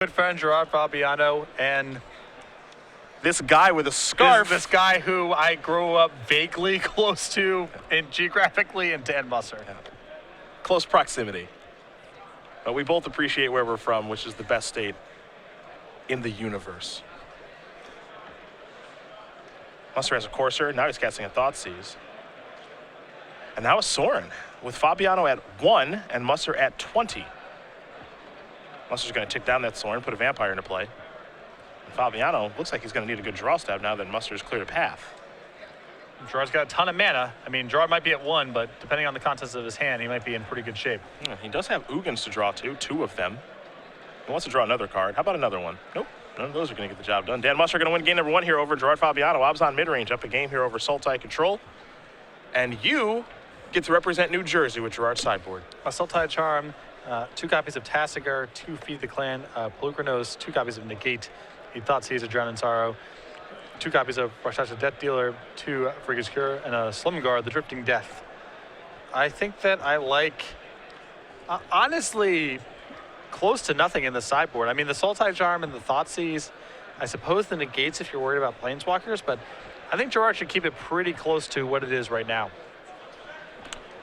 Good friend Gerard Fabiano, and This guy with a scarf. this guy who I grew up vaguely close to geographically, and Dan Musser. Yeah. Close proximity. But we both appreciate where we're from, which is the best state in the universe. Musser has a courser. Now he's casting a Thoughtseize. And now a Soren with Fabiano at 1 and Musser at 20. Musser's going to tick down that Soren, put a Vampire into play. And Fabiano looks like he's going to need a good draw stab now that Musser's cleared a path. Gerard's got a ton of mana. I mean, Gerard might be at 1, but depending on the contents of his hand, he might be in pretty good shape. Yeah, he does have Ugins to draw two of them. He wants to draw another card. How about another one? Nope. None of those are going to get the job done. Dan Musser going to win game number 1 here over Gerard Fabiano. Abzan mid-range up a game here over Sultai Control. And you get to represent New Jersey with Gerard's sideboard. A Sultai Charm, 2 copies of Tassiger, 2 Feed the Clan, Pelucranos, 2 copies of Negate, a Thoughtseize, a Drown in Sorrow, 2 copies of Rashasha Death Dealer, 2 Frigga's Cure, and a Slumguard, the Drifting Death. I think that I like, honestly, close to nothing in the sideboard. I mean, the Sultai Charm and the Thoughtseize, I suppose the Negates if you're worried about Planeswalkers, but I think Gerard should keep it pretty close to what it is right now.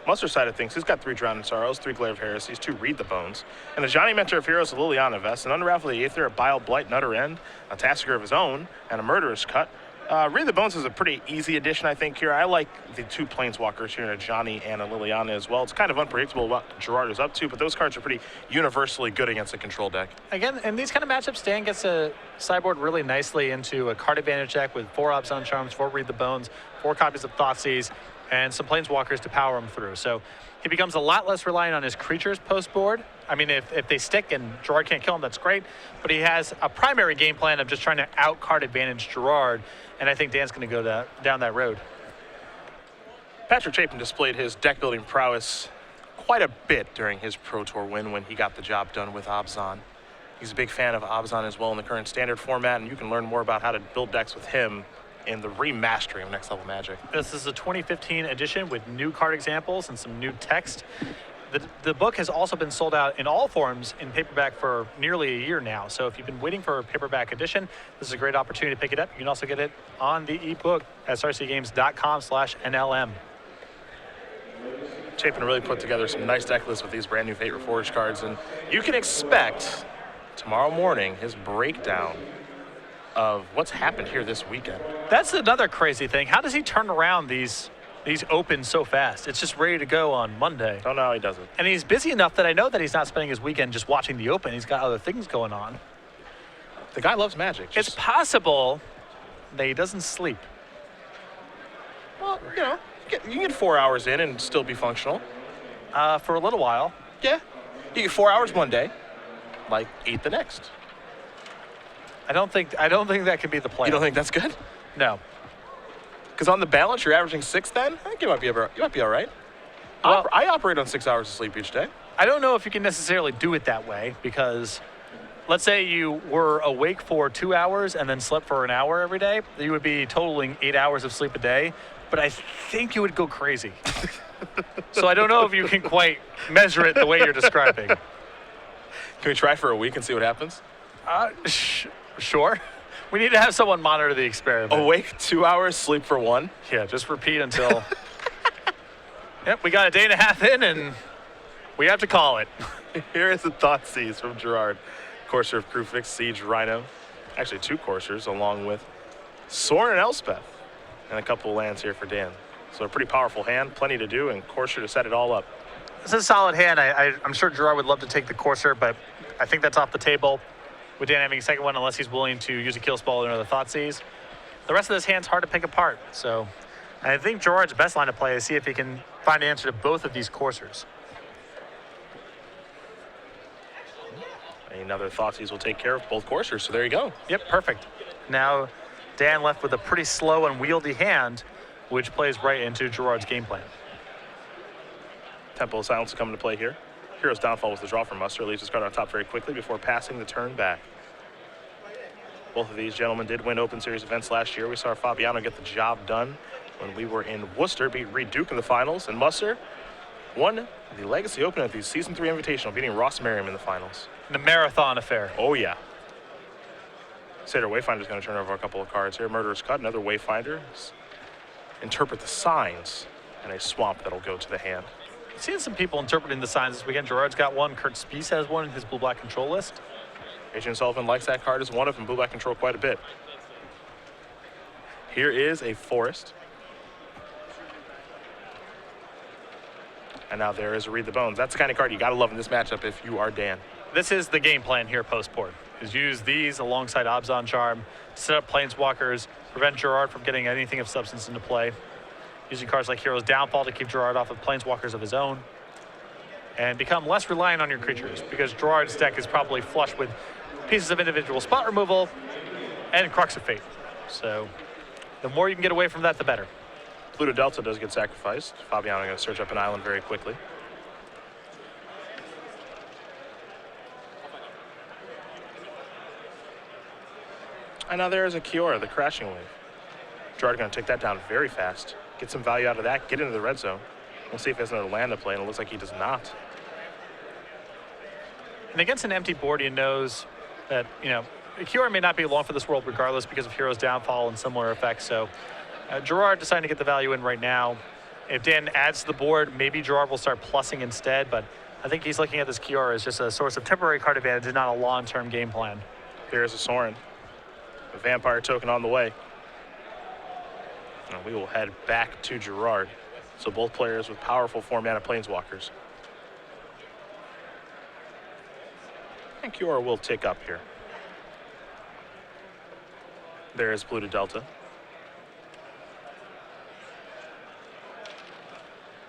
Musser's side of things, he's got 3 Drowned in Sorrows, 3 Glare of Heresies, 2 Read the Bones, and a Johnny Mentor of Heroes, a Liliana Vest, an Unravel the Aether, a Bile Blight, Nutter End, a Tassiger of his own, and a Murderous Cut. Read the Bones is a pretty easy addition, I think, here. I like the 2 Planeswalkers here, a Johnny and a Liliana as well. It's kind of unpredictable what Gerard is up to, but those cards are pretty universally good against a control deck. Again, in these kind of matchups, Dan gets a sideboard really nicely into a card advantage deck with 4 Abzan Charms, 4 Read the Bones, 4 copies of Thoughtseize, and some Planeswalkers to power him through. So he becomes a lot less reliant on his creatures post-board. I mean, if they stick and Gerard can't kill him, that's great. But he has a primary game plan of just trying to out-card advantage Gerard, and I think Dan's going to go down that road. Patrick Chapin displayed his deck-building prowess quite a bit during his Pro Tour win when he got the job done with Abzan. He's a big fan of Abzan as well in the current standard format, and you can learn more about how to build decks with him in the remastering of Next Level Magic. This is a 2015 edition with new card examples and some new text. The book has also been sold out in all forms in paperback for nearly a year now. So if you've been waiting for a paperback edition, this is a great opportunity to pick it up. You can also get it on the ebook at starcgames.com/NLM. Chapin really put together some nice deck lists with these brand new Fate Reforged cards, and you can expect tomorrow morning his breakdown of what's happened here this weekend. That's another crazy thing. How does he turn around these opens so fast? It's just ready to go on Monday. Don't know how he does it. And he's busy enough that I know that he's not spending his weekend just watching the open. He's got other things going on. The guy loves Magic. It's possible that he doesn't sleep. Well, you know, you can get 4 hours in and still be functional. For a little while. Yeah. You get 4 hours one day, like 8 the next. I don't think that could be the plan. You don't think that's good? No. Because on the balance, you're averaging 6 then? I think you might be all right. Well, I operate on 6 hours of sleep each day. I don't know if you can necessarily do it that way, because let's say you were awake for 2 hours and then slept for an hour every day. You would be totaling 8 hours of sleep a day, but I think you would go crazy. So I don't know if you can quite measure it the way you're describing. Can we try for a week and see what happens? Sure. We need to have someone monitor the experiment. Awake 2 hours, sleep for 1? Yeah, just repeat until... Yep, we got a day and a half in, and we have to call it. Here is a Thoughtseize from Gerard. Courser of Krufix, Siege, Rhino. Actually, 2 coursers, along with Soren and Elspeth. And a couple of lands here for Dan. So a pretty powerful hand, plenty to do, and courser to set it all up. This is a solid hand. I'm sure Gerard would love to take the courser, but I think that's off the table with Dan having a second one, unless he's willing to use a kill spell or another Thoughtseize. The rest of this hand's hard to pick apart. So I think Gerard's best line of play is see if he can find an answer to both of these coursers. Another Thoughtseize will take care of both coursers, so there you go. Yep, perfect. Now Dan left with a pretty slow and wieldy hand, which plays right into Gerard's game plan. Temple of Silence will come into play here. Hero's Downfall was the draw from Musser. Leaves his card on top very quickly before passing the turn back. Both of these gentlemen did win Open Series events last year. We saw Fabiano get the job done when we were in Worcester, beat Reed Duke in the finals, and Musser won the Legacy Open at the Season 3 Invitational, beating Ross Merriam in the finals. The marathon affair. Oh, yeah. Satyr Wayfinder's going to turn over a couple of cards here. Murderous Cut, another Wayfinder. Interpret the signs, and a Swamp that'll go to the hand. Seeing some people interpreting the signs this weekend. Gerard's got one. Kurt Spies has one in his blue-black control list. Adrian Sullivan likes that card as one of them. Blue-black control quite a bit. Here is a Forest. And now there is a Read the Bones. That's the kind of card you got to love in this matchup if you are Dan. This is the game plan here post-board, is use these alongside Obzon Charm to set up Planeswalkers, prevent Gerard from getting anything of substance into play. Using cards like Hero's Downfall to keep Gerard off of Planeswalkers of his own. And become less reliant on your creatures, because Gerard's deck is probably flush with pieces of individual spot removal and Crux of Fate. So the more you can get away from that, the better. Pluto Delta does get sacrificed. Fabiano going to search up an island very quickly. And now there is a Kiora, the Crashing Wave. Gerard going to take that down very fast. Get some value out of that. Get into the red zone. We'll see if he has another land to play, and it looks like he does not. And against an empty board, he knows that, you know, Kiora may not be long for this world regardless because of Hero's Downfall and similar effects. So Gerard deciding to get the value in right now. If Dan adds to the board, maybe Gerard will start plussing instead, but I think he's looking at this Kiora as just a source of temporary card advantage and not a long-term game plan. Here's a Sorin. A Vampire token on the way. And we will head back to Gerard. So both players with powerful 4-mana Planeswalkers. And Kiora will tick up here. There is Pluto Delta.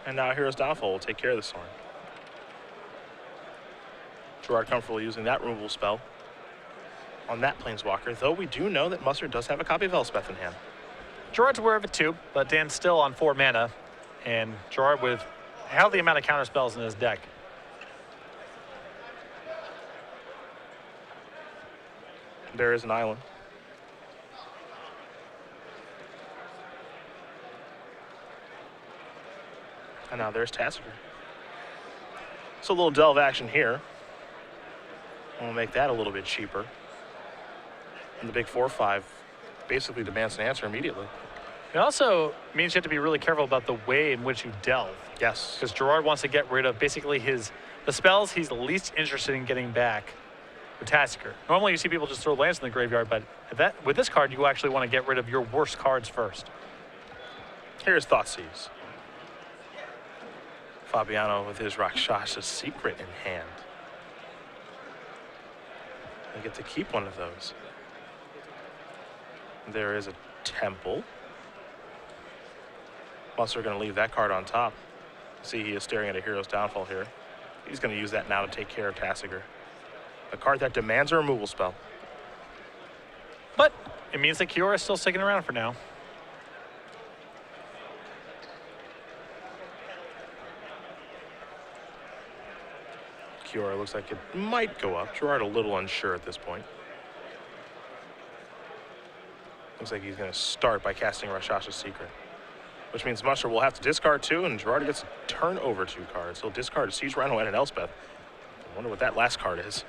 And now Hero's Downfall will take care of the Sorin. Gerard comfortable using that removal spell on that Planeswalker, though we do know that Musser does have a copy of Elspeth in hand. Gerard's aware of it too, but Dan's still on 4 mana, and Gerard with a healthy amount of counter spells in his deck. There is an island. And now there's Tassiger. So a little delve action here. We'll make that a little bit cheaper. And the big 4/5 basically demands an answer immediately. It also means you have to be really careful about the way in which you delve. Yes. Because Gerard wants to get rid of basically the spells he's least interested in getting back with Tassiger. Normally you see people just throw lands in the graveyard, but with this card you actually want to get rid of your worst cards first. Here's Thoughtseize. Fabiano with his Rakshasa Secret in hand. I get to keep one of those. There is a Temple. Musser going to leave that card on top. See, he is staring at a Hero's Downfall here. He's going to use that now to take care of Tassiger. A card that demands a removal spell. But it means that Kiora is still sticking around for now. Kiora looks like it might go up. Gerard a little unsure at this point. Looks like he's going to start by casting Rakshasa Secret, which means Musser will have to discard 2, and Gerard gets to turn over 2 cards. He'll discard a Siege Rhino and an Elspeth. I wonder what that last card is.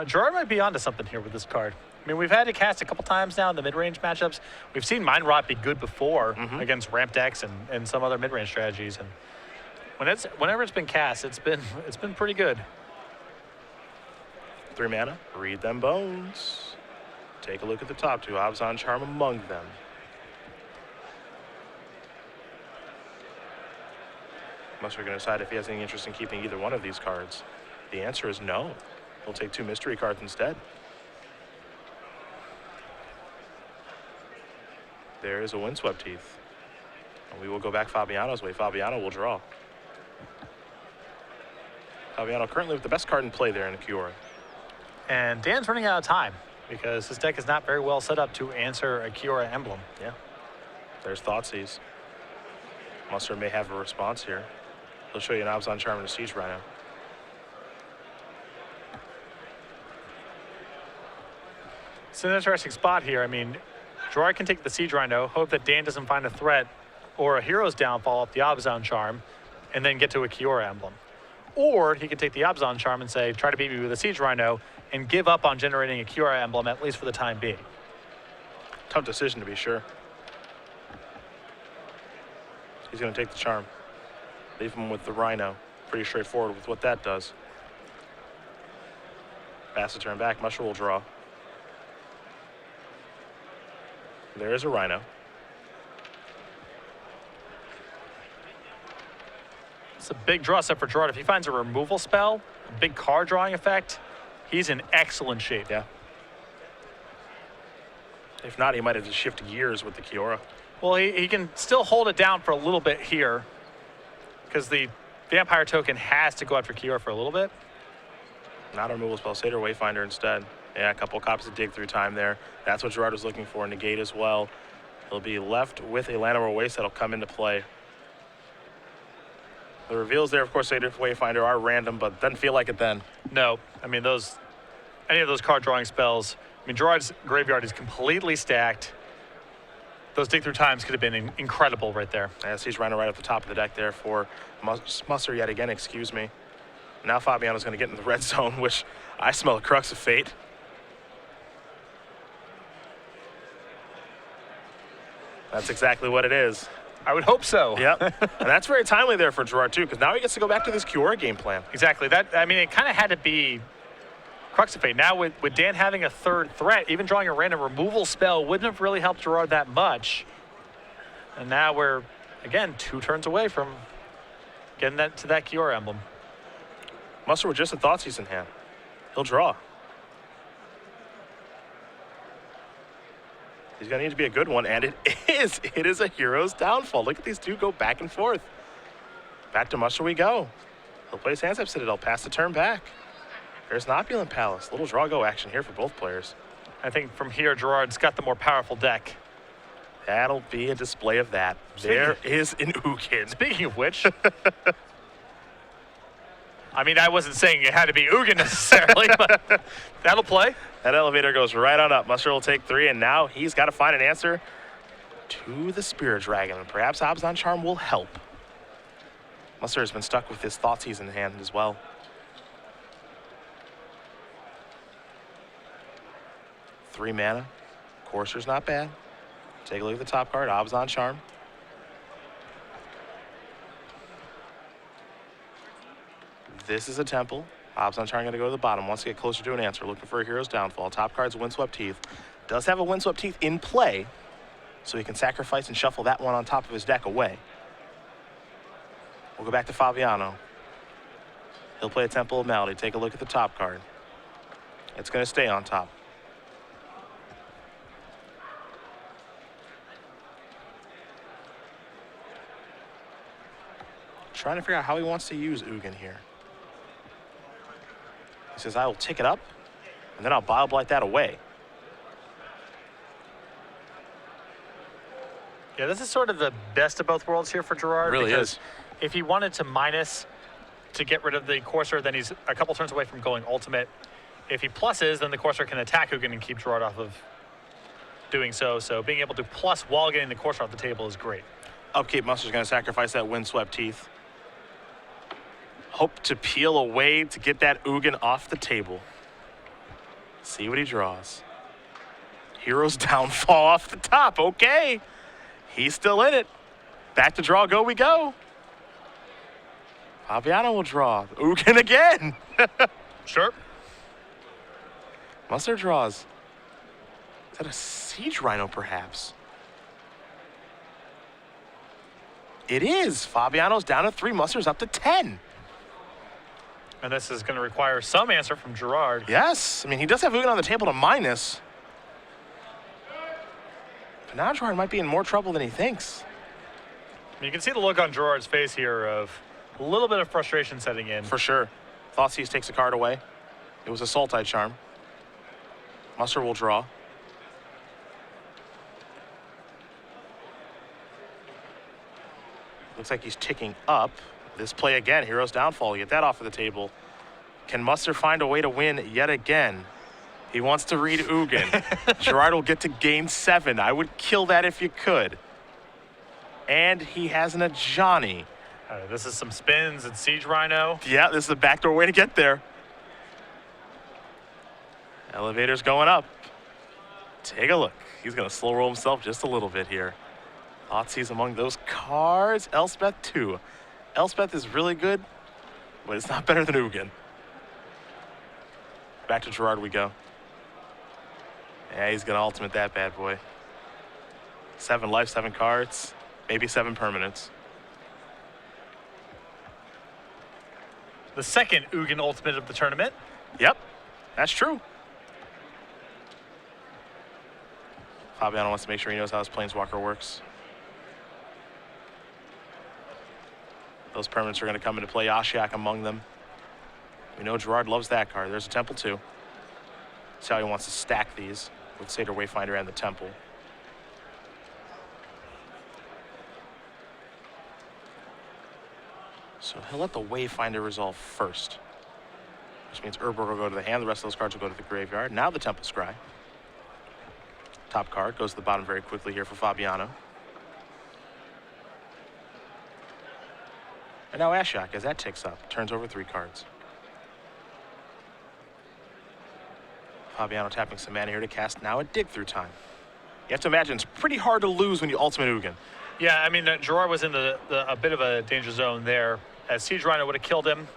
Gerard might be onto something here with this card. I mean, we've had it cast a couple times now in the mid-range matchups. We've seen Mind Rot be good before against ramp decks and some other mid-range strategies. And whenever it's been cast, it's been pretty good. 3 mana, Read them Bones. Take a look at the top 2, Obzon Charm among them. Musser going to decide if he has any interest in keeping either one of these cards. The answer is no. He'll take 2 mystery cards instead. There is a Windswept Teeth. And we will go back Fabiano's way. Fabiano will draw. Fabiano currently with the best card in play there in the Kiora. And Dan's running out of time because his deck is not very well set up to answer a Kiora emblem. Yeah. There's Thoughtseize. Musser may have a response here. He'll show you an Obzon Charm and a Siege Rhino. It's an interesting spot here. I mean, Gerard can take the Siege Rhino, hope that Dan doesn't find a threat or a Hero's Downfall off the Obzon Charm, and then get to a Kiora emblem. or he could take the Abzan Charm and say, try to beat me with a Siege Rhino and give up on generating a Kiora emblem, at least for the time being. Tough decision, to be sure. He's going to take the Charm. Leave him with the Rhino. Pretty straightforward with what that does. Pass the turn back. Musser will draw. There is a Rhino. It's a big draw set for Gerard. If he finds a removal spell, a big card drawing effect, he's in excellent shape. Yeah. If not, he might have to shift gears with the Kiora. Well, he can still hold it down for a little bit here because the Vampire token has to go after Kiora for a little bit. Not a removal spell, Satyr Wayfinder instead. Yeah, a couple of copies of Dig Through Time there. That's what Gerard was looking for, negate as well. He'll be left with a Llanowar Waste that'll come into play. The reveals there, of course, Satyr Wayfinder are random, but doesn't feel like it then. No, I mean, any of those card drawing spells, I mean, Gerard's graveyard is completely stacked. Those Dig Through Times could have been incredible right there. Yeah, Siege Rhino right up the top of the deck there for Musser yet again, excuse me. Now Fabiano's going to get in the red zone, which I smell a Crux of Fate. That's exactly what it is. I would hope so. Yep. And that's very timely there for Gerard, too, because now he gets to go back to this Kiora game plan. Exactly. I mean, it kind of had to be Crux of Fate. Now, with Dan having a third threat, even drawing a random removal spell wouldn't have really helped Gerard that much. And now we're, again, 2 turns away from getting that to that Kiora emblem. Musser with just a Thoughtseize in hand. He'll draw. He's going to need to be a good one, and it is. It is a hero's downfall. Look at these two go back and forth. Back to Musser we go. He'll play Sandsep Citadel, pass the turn back. There's an Opulent Palace. Little draw go action here for both players. I think from here, Gerard's got the more powerful deck. That'll be a display of that. There is an Ugin. Speaking of which, I mean, I wasn't saying it had to be Ugin necessarily, but that'll play. That elevator goes right on up. Musser will take 3, and now he's got to find an answer to the Spirit Dragon. And perhaps Abzan Charm will help. Musser has been stuck with his Thoughtseize in hand as well. Three mana. Courser's not bad. Take a look at the top card, Abzan Charm. This is a temple. Abzan Charm going to go to the bottom. Wants to get closer to an answer. Looking for a hero's downfall. Top card's Windswept Teeth. Does have a Windswept Teeth in play, so he can sacrifice and shuffle that one on top of his deck away. We'll go back to Fabiano. He'll play a Temple of Malady. Take a look at the top card. It's going to stay on top. Trying to figure out how he wants to use Ugin here. He says, I will tick it up, and then I'll Bile-Blight that away. Yeah, this is sort of the best of both worlds here for Gerard. It really because is. If he wanted to minus to get rid of the Courser, then he's a couple turns away from going ultimate. If he pluses, then the Courser can attack Ugin and keep Gerard off of doing so. So being able to plus while getting the Courser off the table is great. Upkeep, Musser's going to sacrifice that Windswept Teeth. Hope to peel away to get that Ugin off the table. See what he draws. Hero's downfall off the top. Okay. He's still in it. Back to draw go we go. Fabiano will draw. Ugin again. Sure. Musser draws. Is that a Siege Rhino, perhaps? It is. Fabiano's down to 3. Musser's up to 10. And this is going to require some answer from Gerard. Yes. I mean, he does have Ugin on the table to minus. But now Gerard might be in more trouble than he thinks. You can see the look on Gerard's face here of a little bit of frustration setting in. For sure. Thoughtseize takes a card away. It was a Sultai Charm. Musser will draw. Looks like he's ticking up. This play again, Hero's Downfall. Get that off of the table. Can Musser find a way to win yet again? He wants to read Ugin. Gerard will get to game 7. I would kill that if you could. And he has an Ajani. All right, this is some spins and Siege Rhino. Yeah, this is a backdoor way to get there. Elevator's going up. Take a look. He's going to slow roll himself just a little bit here. Thoughtseize among those cards. Elspeth, too. Elspeth is really good, but it's not better than Ugin. Back to Gerard we go. Yeah, he's going to ultimate that bad boy. 7 life, 7 cards, maybe 7 permanents. The second Ugin ultimate of the tournament. Yep, that's true. Fabiano wants to make sure he knows how his Planeswalker works. Those permanents are going to come into play, Ashiok among them. We know Gerard loves that card. There's a Temple too. See how he wants to stack these with Satyr Wayfinder and the Temple. So he'll let the Wayfinder resolve first, which means Urborg will go to the hand. The rest of those cards will go to the graveyard. Now the Temple Scry. Top card goes to the bottom very quickly here for Fabiano. And now Ashiok, as that ticks up, turns over 3 cards. Fabiano tapping some mana here to cast now a Dig Through Time. You have to imagine it's pretty hard to lose when you ultimate Ugin. Yeah, I mean, Gerard was in a bit of a danger zone there, as Siege Rhino would have killed him.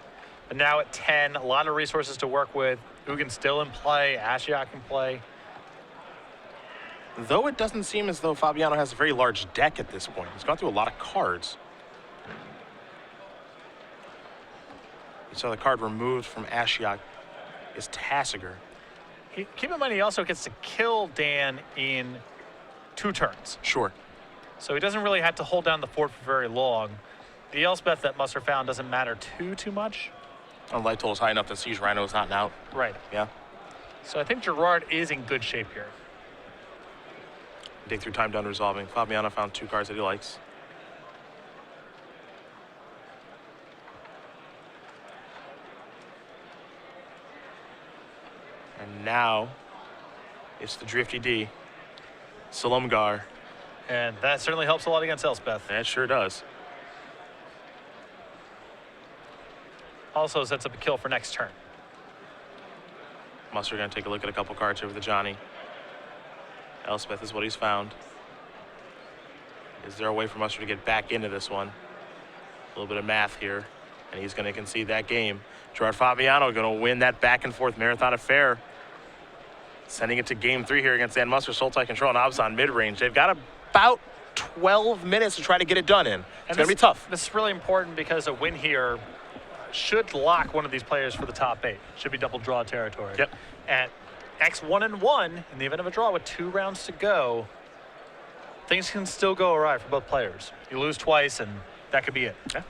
But now at 10, a lot of resources to work with. Ugin still in play, Ashiok in play. Though it doesn't seem as though Fabiano has a very large deck at this point. He's gone through a lot of cards. You saw the card removed from Ashiok is Tasigur. Keep in mind, he also gets to kill Dan in 2 turns. Sure. So he doesn't really have to hold down the fort for very long. The Elspeth that Musser found doesn't matter too much. And life total is high enough that Siege Rhino is not out. Right. Yeah. So I think Gerard is in good shape here. Dig Through Time done resolving. Fabiano found 2 cards that he likes. And now it's the Drifty D, Silumgar. And that certainly helps a lot against Elspeth. That sure does. Also sets up a kill for next turn. Musser going to take a look at a couple cards here with the Johnny. Elspeth is what he's found. Is there a way for Musser to get back into this one? A little bit of math here, and he's going to concede that game. Gerard Fabiano going to win that back and forth marathon affair. Sending it to game 3 here against Dan Musser. Sultai control and Abzan mid-range. They've got about 12 minutes to try to get it done in. It's going to be tough. This is really important because a win here should lock one of these players for the top 8. Should be double draw territory. Yep. At X1 and 1, in the event of a draw with 2 rounds to go, things can still go awry for both players. You lose twice, and that could be it. Okay.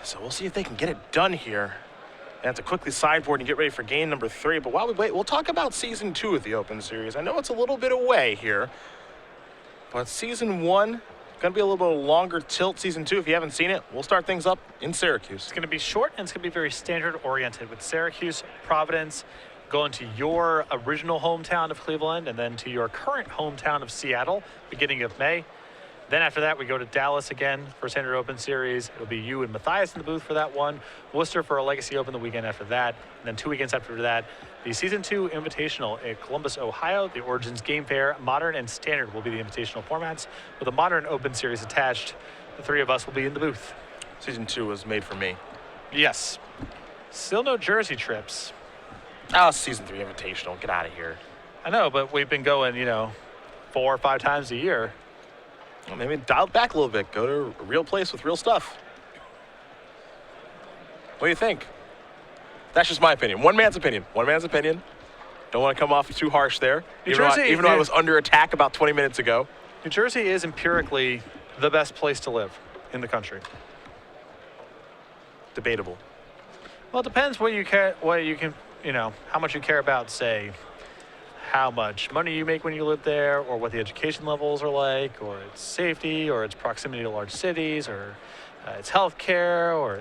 So we'll see if they can get it done here. They have to quickly sideboard and get ready for game number 3. But while we wait, we'll talk about Season 2 of the Open Series. I know it's a little bit away here, but Season 1, going to be a little bit longer tilt. Season 2, if you haven't seen it, we'll start things up in Syracuse. It's going to be short, and it's going to be very standard-oriented with Syracuse, Providence, going to your original hometown of Cleveland, and then to your current hometown of Seattle, beginning of May. Then after that, we go to Dallas again for Standard Open Series. It'll be you and Matthias in the booth for that one. Worcester for a Legacy Open the weekend after that. And then 2 weekends after that, the Season 2 Invitational at Columbus, Ohio. The Origins Game Fair, Modern and Standard will be the invitational formats. With a Modern Open Series attached, the 3 of us will be in the booth. Season 2 was made for me. Yes. Still no Jersey trips. Oh, Season 3 Invitational. Get out of here. I know, but we've been going, 4 or 5 times a year. Well, maybe dial it back a little bit. Go to a real place with real stuff. What do you think? That's just my opinion. One man's opinion. One man's opinion. Don't want to come off too harsh there. Even though I was under attack about 20 minutes ago. New Jersey is empirically the best place to live in the country. Debatable. Well, it depends what you care, how much you care about, say, how much money you make when you live there, or what the education levels are like, or its safety, or its proximity to large cities, or its health care, or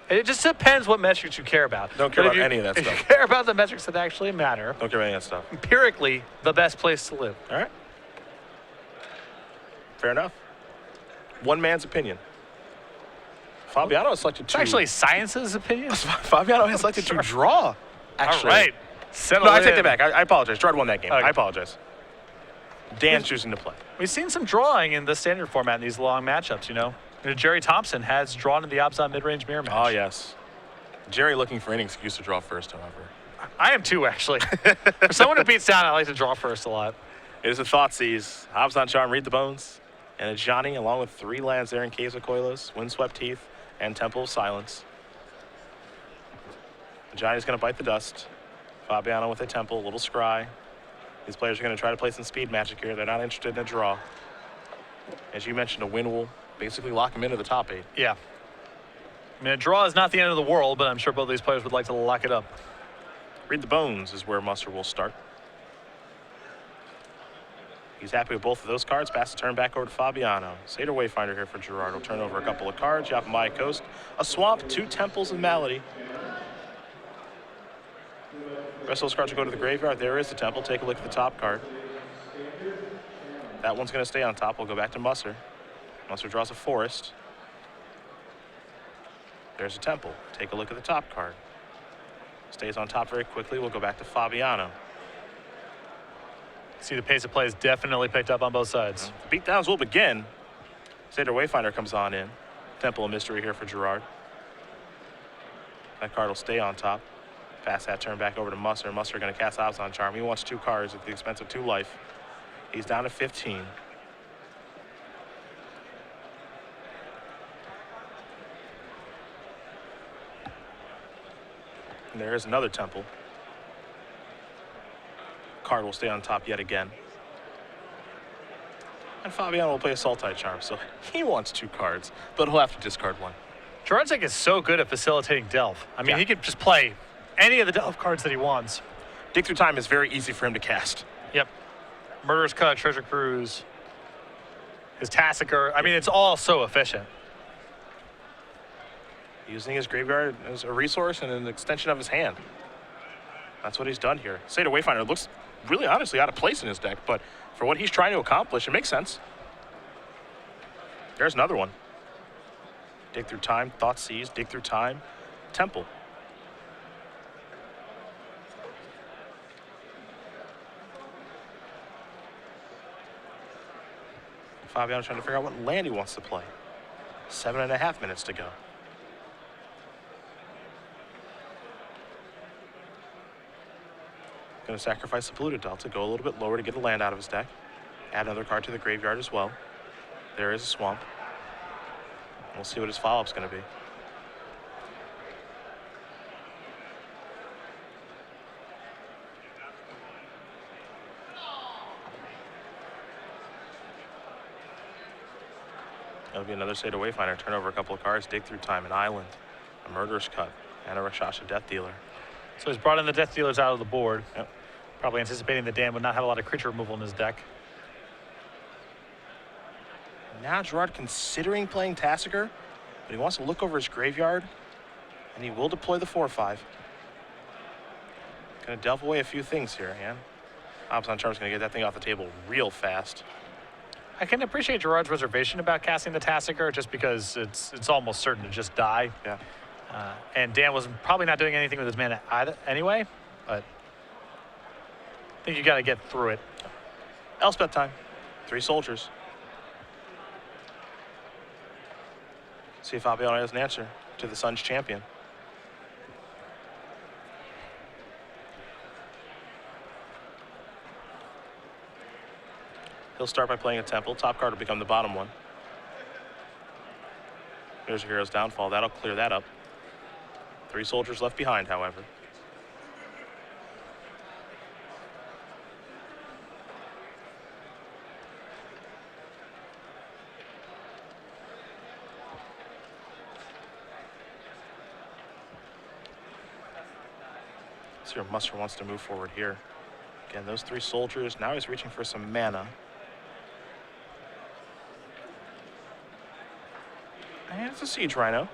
it just depends what metrics you care about. Don't care about any of that if stuff. If you care about the metrics that actually matter, don't care about any of that stuff. Empirically, the best place to live. All right. Fair enough. one man's opinion. Fabiano has selected It's to... actually science's opinion. Fabiano has selected to draw, actually. All right. Settle No, I in. take that back. I apologize. Gerard won that game. Okay. I apologize. Dan's choosing to play. We've seen some drawing in the standard format in these long matchups, you know. Jerry Thompson has drawn in the Obzon mid-range mirror match. Oh, yes. Jerry looking for any excuse to draw first, however. I am too, actually. For someone who beats down, I like to draw first a lot. It is a Thoughtseize. Obzon Charm, Read the Bones. And a Johnny, along with 3 lands there in Caves of Coilos, Windswept Heath, and Temple of Silence. Johnny's going to bite the dust. Fabiano with a Temple, a little Scry. These players are going to try to play some speed magic here. They're not interested in a draw. As you mentioned, a win will basically lock them into the top 8. Yeah. I mean, a draw is not the end of the world, but I'm sure both these players would like to lock it up. Read the Bones is where Musser will start. He's happy with both of those cards. Pass the turn back over to Fabiano. Seder Wayfinder here for Gerard. Will turn over a couple of cards. Yapamaya Coast, a Swamp, 2 Temples of Malady. The rest of those cards will go to the graveyard. There is the Temple. Take a look at the top card. That one's going to stay on top. We'll go back to Musser. Musser draws a Forest. There's a Temple. Take a look at the top card. Stays on top very quickly. We'll go back to Fabiano. See, the pace of play is definitely picked up on both sides. The beatdowns will begin. Seder Wayfinder comes on in. Temple of Mystery here for Gerard. That card will stay on top. Pass that turn back over to Musser. Musser going to cast Obzon Charm. He wants 2 cards at the expense of 2 life. He's down to 15. And there is another Temple. Card will stay on top yet again. And Fabiano will play a Sultai Charm, so he wants 2 cards, but he'll have to discard 1. Gerard's deck is so good at facilitating Delve. I mean, he could just play any of the Delve cards that he wants. Dig Through Time is very easy for him to cast. Yep. Murderous Cut, Treasure Cruise, his Tassiker. I mean, it's all so efficient. Using his graveyard as a resource and an extension of his hand. That's what he's done here. Seder Wayfinder looks really honestly out of place in his deck, but for what he's trying to accomplish, it makes sense. There's another one. Dig Through Time, Thoughtseize, Dig Through Time, Temple. Fabiano trying to figure out what land he wants to play. 7.5 minutes to go. Going to sacrifice the Polluted Delta, go a little bit lower to get a land out of his deck. Add another card to the graveyard as well. There is a Swamp. We'll see what his follow-up's going to be. That'll be another Seder Wayfinder. Turn over a couple of cards, Dig Through Time, an Island, a Murderous Cut, and a Rakshasa Death Dealer. So he's brought in the Death Dealers out of the board. Yep. Probably anticipating that Dan would not have a lot of creature removal in his deck. Now Gerard considering playing Tassiger, but he wants to look over his graveyard, and he will deploy the 4/5. Going to delve away a few things here, man. Obzon Charm's going to get that thing off the table real fast. I can appreciate Gerard's reservation about casting the Tassiger just because it's almost certain to just die. Yeah. And Dan was probably not doing anything with his mana either, anyway, but I think you got to get through it. Elspeth time. 3 soldiers. See if Fabiano has an answer to the Sun's champion. He'll start by playing a Temple. Top card will become the bottom one. There's a Hero's Downfall. That'll clear that up. 3 soldiers left behind, however. See where Musser wants to move forward here. Again, those 3 soldiers. Now he's reaching for some mana. And it's a Siege Rhino.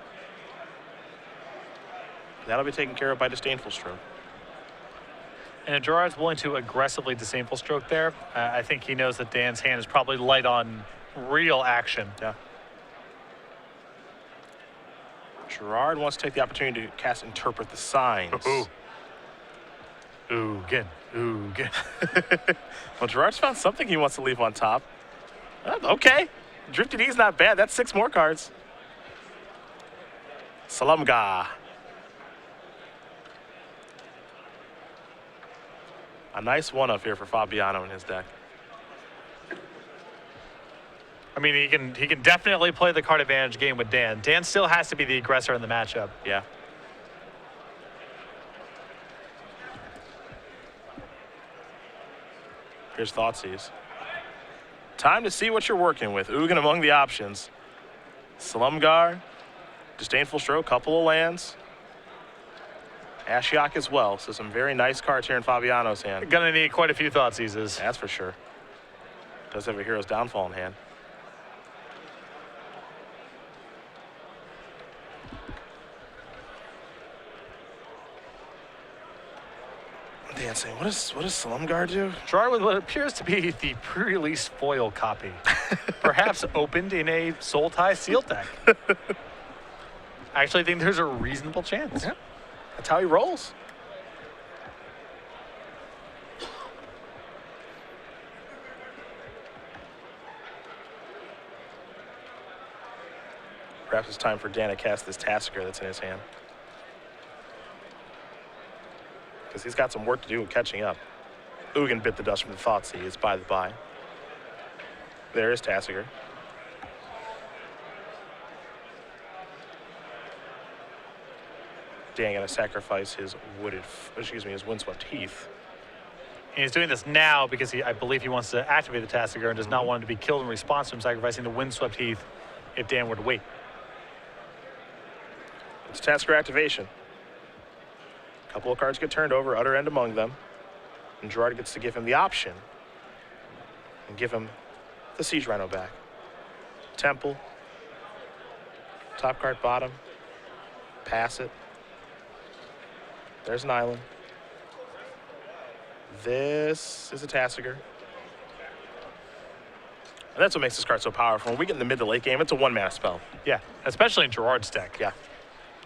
That'll be taken care of by Disdainful Stroke. And if Gerard's willing to aggressively Disdainful Stroke there, I think he knows that Dan's hand is probably light on real action. Yeah. Gerard wants to take the opportunity to cast Interpret the Signs. Ugin. Well, Gerard's found something he wants to leave on top. Okay. Drifted E's not bad. That's 6 more cards. Salumga. A nice one-up here for Fabiano in his deck. I mean, he can definitely play the card advantage game with Dan. Dan still has to be the aggressor in the matchup. Yeah. Here's Thoughtseize. Time to see what you're working with. Ugin among the options. Slumgar, Disdainful Stroke, couple of lands. Ashiok as well. So some very nice cards here in Fabiano's hand. Gonna need quite a few Thoughtseizes. That's for sure. Does have a Hero's Downfall in hand. Dancing. What does Slumgar do? Gerard with what appears to be the pre-release foil copy. Perhaps opened in a Soul Tie Seal deck. I actually think there's a reasonable chance. Yeah. That's how he rolls. Perhaps it's time for Dan to cast this Tasker that's in his hand. Because he's got some work to do with catching up. Ugin bit the dust from the Thoughtseize, by the by. There is Tasker. Dan gonna sacrifice his his Windswept Heath. And he's doing this now because I believe he wants to activate the Tasker and does not want him to be killed in response to him sacrificing the Windswept Heath if Dan were to wait. It's Tasker activation. A couple of cards get turned over, Utter End among them. And Gerard gets to give him the option and give him the Siege Rhino back. Temple. Top card bottom. Pass it. There's an island. This is a Tasker. And that's what makes this card so powerful. When we get in the mid to late game, it's a 1-mana spell. Yeah, especially in Gerard's deck. Yeah.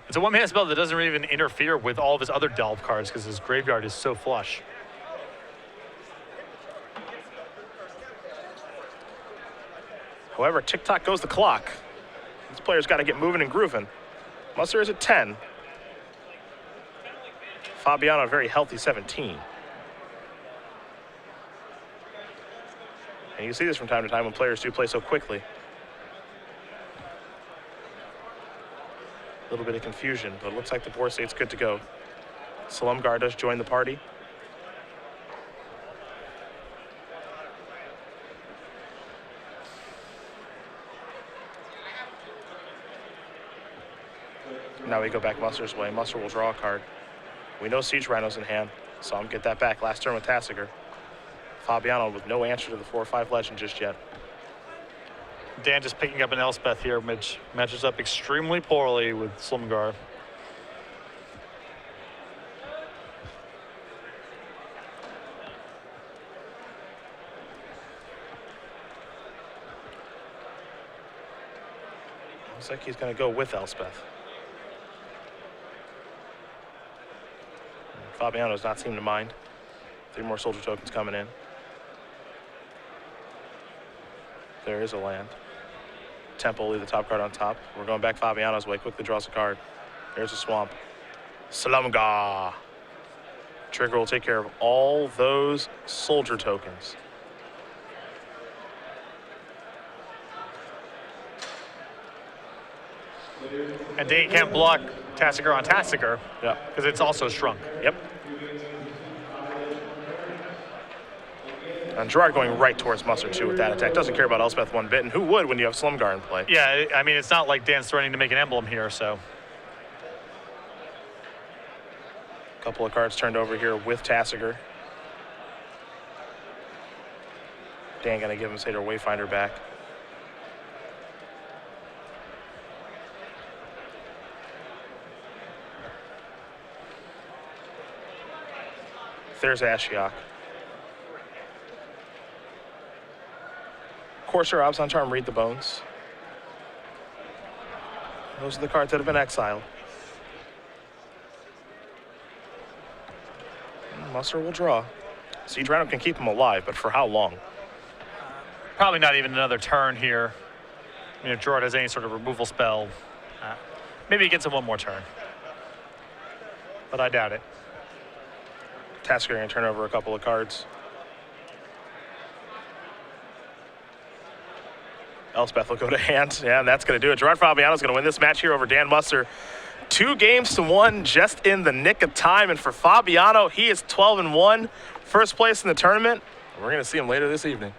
It's a 1-mana spell that doesn't even interfere with all of his other delve cards because his graveyard is so flush. However, tick-tock goes the clock. This player's got to get moving and grooving. Musser is at 10. Fabiano, a very healthy 17. And you can see this from time to time when players do play so quickly. A little bit of confusion, but it looks like the board state's good to go. Slumgar does join the party. Now we go back Musser's way. Musser will draw a card. We know Siege Rhino's in hand. Saw him get that back last turn with Tassiger. Fabiano with no answer to the 4/5 legend just yet. Dan just picking up an Elspeth here, which matches up extremely poorly with Slumgar. Looks like he's going to go with Elspeth. Fabiano does not seem to mind. 3 more soldier tokens coming in. There is a land. Temple, leave the top card on top. We're going back Fabiano's way. Quickly draws a card. There's a swamp. Slumgar. Trigger will take care of all those soldier tokens. And Dan can't block Tassiger on Tassiger. Yeah. Because it's also shrunk. Yep. And Gerard going right towards Musser, too, with that attack. Doesn't care about Elspeth one bit, and who would when you have Slumgar in play? Yeah, I mean, it's not like Dan's threatening to make an emblem here, so. A couple of cards turned over here with Tassiger. Dan gonna give him Satyr Wayfinder back. There's Ashiok. Courser, Obs on Charm, read the bones. Those are the cards that have been exiled. Musser will draw. Siege Rhino can keep him alive, but for how long? Probably not even another turn here. If Gerard has any sort of removal spell, maybe he gets him one more turn. But I doubt it. Tasker going to turn over a couple of cards. Elspeth will go to hand. Yeah, and that's going to do it. Gerard Fabiano is going to win this match here over Dan Musser. 2-1 just in the nick of time. And for Fabiano, he is 12-1. First place in the tournament. We're going to see him later this evening.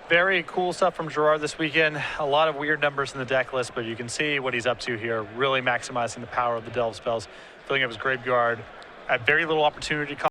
Very cool stuff from Gerard this weekend. A lot of weird numbers in the deck list, but you can see what he's up to here, really maximizing the power of the Delve spells, filling up his graveyard at very little opportunity cost.